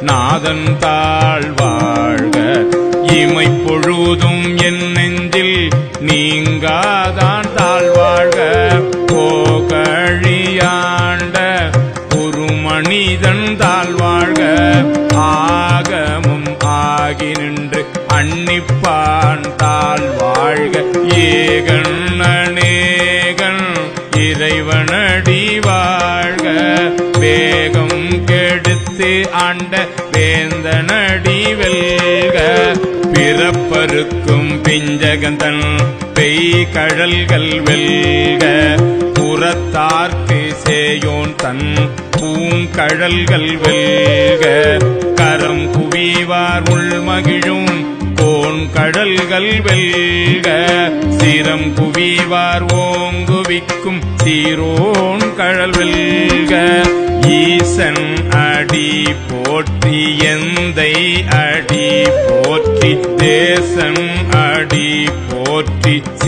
நாதன் தாழ்வாழ்க. இமை பொழுதும் என் நெஞ்சில் நீங்காதான் தாழ்வாழ்க. போகழியாண்ட ஒரு மனிதன் தாழ்வாழ்க. ஆகமும் ஆகி நின்று அன்னிப்பான் தாழ்வாழ்க. ஏகன் அநேகன் இறைவனடி வாழ்க. வேகம் கெடுத்து ஆண்ட வேந்தனடி வெல்க. பிறப்பருக்கும் பிஞ்சகந்தன் பெய் கழல்கள் வெல்க. புறத்தார்க்கு சேயோன் தன் பூங்கழல்கள் வெல்க. கரம் குவிவார் உள்மகிழும் கோன் கடல்கள் வெல்க. சிரம் குவிவார் ஓங்குவிக்கும் சீரோன் கழல் வெல்க. ஈசன் அடி போற்றி எந்தை அடி போற்றி தேசன் அடி போற்றி